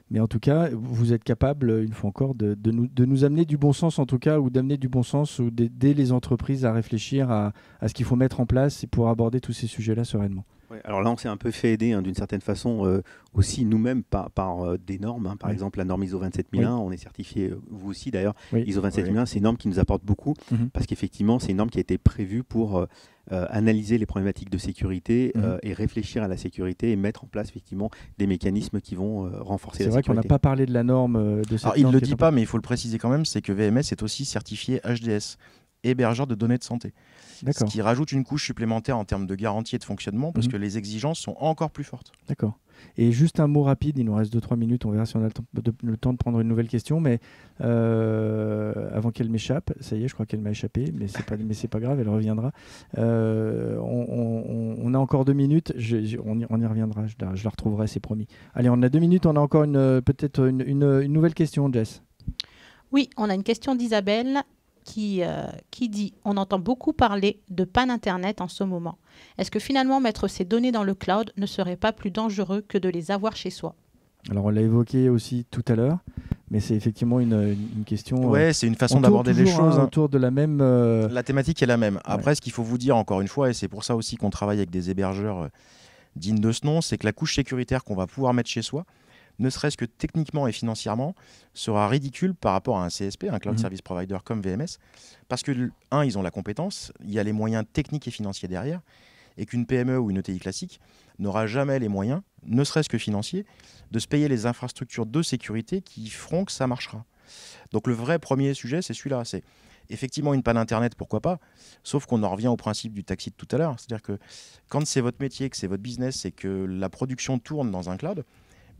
mais en tout cas, vous êtes capable, une fois encore, de nous amener du bon sens en tout cas, ou d'amener du bon sens, ou d'aider les entreprises à réfléchir à ce qu'il faut mettre en place pour aborder tous ces sujets-là sereinement. Ouais, alors là, on s'est un peu fait aider d'une certaine façon aussi nous-mêmes par des normes. Hein. Par exemple, la norme ISO 27001, on est certifié, vous aussi d'ailleurs, ISO 27001, c'est une norme qui nous apporte beaucoup parce qu'effectivement, c'est une norme qui a été prévue pour analyser les problématiques de sécurité et réfléchir à la sécurité et mettre en place effectivement des mécanismes qui vont renforcer la sécurité. C'est vrai qu'on n'a pas parlé de la norme de cette norme. Il ne le dit pas, mais il faut le préciser quand même, c'est que VMS est aussi certifié HDS, hébergeur de données de santé. Ce qui rajoute une couche supplémentaire en termes de garantie et de fonctionnement, parce que les exigences sont encore plus fortes. D'accord. Et juste un mot rapide, il nous reste 2-3 minutes, on verra si on a le temps de prendre une nouvelle question, mais avant qu'elle m'échappe, ça y est, je crois qu'elle m'a échappé, mais c'est pas grave, elle reviendra. On a encore 2 minutes, on y reviendra, je la retrouverai, c'est promis. Allez, on a 2 minutes, on a encore peut-être une nouvelle question, Jess. Oui, on a une question d'Isabelle qui dit « On entend beaucoup parler de panne Internet en ce moment. Est-ce que finalement mettre ces données dans le cloud ne serait pas plus dangereux que de les avoir chez soi ?» Alors on l'a évoqué aussi tout à l'heure, mais c'est effectivement une question... Ouais, c'est une façon d'aborder les choses. Autour de la même... La thématique est la même. Après, ce qu'il faut vous dire encore une fois, et c'est pour ça aussi qu'on travaille avec des hébergeurs dignes de ce nom, c'est que la couche sécuritaire qu'on va pouvoir mettre chez soi, ne serait-ce que techniquement et financièrement, sera ridicule par rapport à un CSP, un Cloud Service Provider comme VMS, parce que, ils ont la compétence, il y a les moyens techniques et financiers derrière, et qu'une PME ou une ETI classique n'aura jamais les moyens, ne serait-ce que financiers, de se payer les infrastructures de sécurité qui feront que ça marchera. Donc le vrai premier sujet, c'est celui-là, c'est effectivement une panne Internet, pourquoi pas, sauf qu'on en revient au principe du taxi de tout à l'heure, c'est-à-dire que quand c'est votre métier, que c'est votre business, et que la production tourne dans un cloud,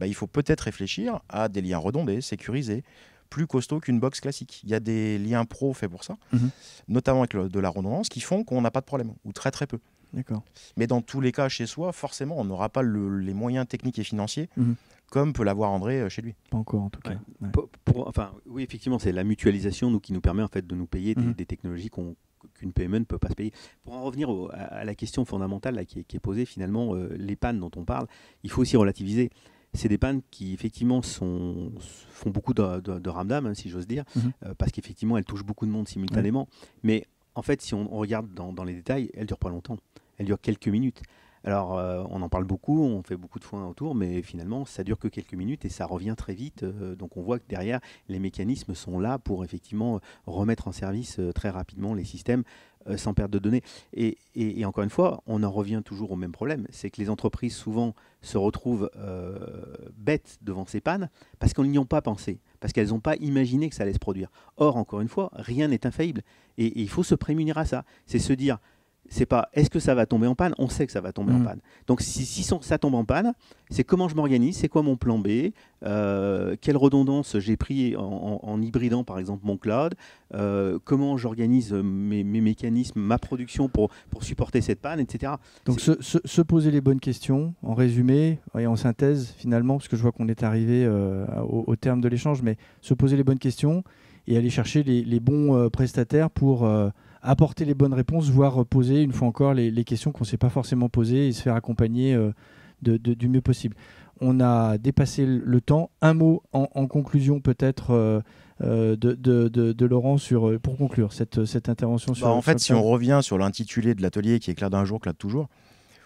il faut peut-être réfléchir à des liens redondés, sécurisés, plus costauds qu'une box classique. Il y a des liens pro faits pour ça, notamment avec de la redondance, qui font qu'on n'a pas de problème, ou très très peu. D'accord. Mais dans tous les cas, chez soi, forcément, on n'aura pas les moyens techniques et financiers comme peut l'avoir André chez lui. Pas encore, en tout cas. Ouais. Oui, effectivement, c'est la mutualisation qui nous permet en fait, de nous payer des technologies qu'une PME ne peut pas se payer. Pour en revenir à la question fondamentale là, qui est posée, finalement, les pannes dont on parle, il faut aussi relativiser. C'est des pannes qui, effectivement, font beaucoup de ramdam, si j'ose dire, parce qu'effectivement, elles touchent beaucoup de monde simultanément. Mais en fait, si on regarde dans les détails, elles ne durent pas longtemps. Elles durent quelques minutes. Alors, on en parle beaucoup, on fait beaucoup de fois autour, mais finalement, ça dure que quelques minutes et ça revient très vite. Donc, on voit que derrière, les mécanismes sont là pour effectivement remettre en service très rapidement les systèmes sans perte de données. Et encore une fois, on en revient toujours au même problème, c'est que les entreprises souvent se retrouvent bêtes devant ces pannes parce qu'elles n'y ont pas pensé, parce qu'elles n'ont pas imaginé que ça allait se produire. Or, encore une fois, rien n'est infaillible et il faut se prémunir à ça. C'est se dire, c'est pas est-ce que ça va tomber en panne, on sait que ça va tomber en panne. Donc si ça tombe en panne, c'est comment je m'organise, c'est quoi mon plan B, quelle redondance j'ai pris en hybridant par exemple mon cloud, comment j'organise mes mécanismes, ma production pour supporter cette panne, etc. Donc se poser les bonnes questions, en résumé et en synthèse finalement, parce que je vois qu'on est arrivé au terme de l'échange, mais se poser les bonnes questions et aller chercher les bons prestataires pour apporter les bonnes réponses, voire poser une fois encore les questions qu'on ne s'est pas forcément posées et se faire accompagner du mieux possible. On a dépassé le temps. Un mot en conclusion peut-être de Laurent pour conclure cette intervention. En fait, si on revient sur l'intitulé de l'atelier qui est Cloud un jour, Cloud toujours,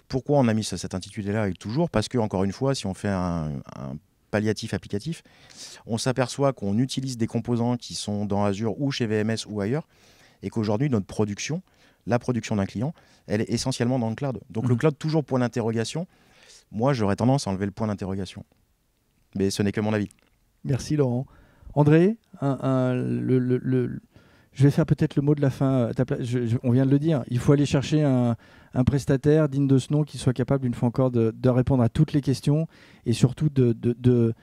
pourquoi on a mis cet intitulé-là avec toujours? Parce que, encore une fois, si on fait un palliatif applicatif, on s'aperçoit qu'on utilise des composants qui sont dans Azure ou chez VMS ou ailleurs, et qu'aujourd'hui, notre production, la production d'un client, elle est essentiellement dans le cloud. Donc le cloud, toujours point d'interrogation. Moi, j'aurais tendance à enlever le point d'interrogation. Mais ce n'est que mon avis. Merci Laurent. André, je vais faire peut-être le mot de la fin à ta place. On vient de le dire, il faut aller chercher un prestataire digne de ce nom qui soit capable, une fois encore, de répondre à toutes les questions et surtout de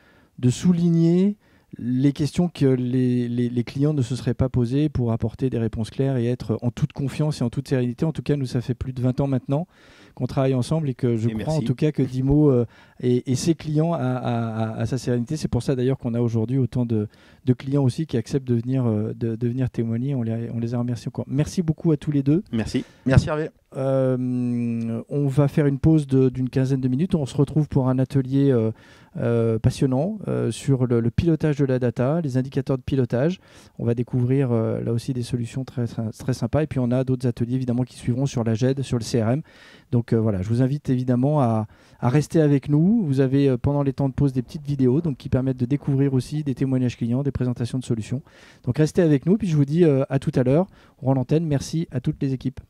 souligner les questions que les clients ne se seraient pas posées pour apporter des réponses claires et être en toute confiance et en toute sérénité. En tout cas, nous, ça fait plus de 20 ans maintenant qu'on travaille ensemble et que je crois en tout cas que Dimo et ses clients à sa sérénité. C'est pour ça d'ailleurs qu'on a aujourd'hui autant de clients aussi qui acceptent de venir témoigner. On les a remerciés encore. Merci beaucoup à tous les deux. Merci. Merci Hervé. On va faire une pause d'une quinzaine de minutes. On se retrouve pour un atelier passionnant sur le pilotage de la data, les indicateurs de pilotage. On va découvrir là aussi des solutions très, très, très sympas. Et puis on a d'autres ateliers évidemment qui suivront sur la GED, sur le CRM. Donc voilà, je vous invite évidemment à rester avec nous. Vous avez pendant les temps de pause des petites vidéos qui permettent de découvrir aussi des témoignages clients, des présentations de solutions. Donc restez avec nous. Puis je vous dis à tout à l'heure. On rend l'antenne. Merci à toutes les équipes.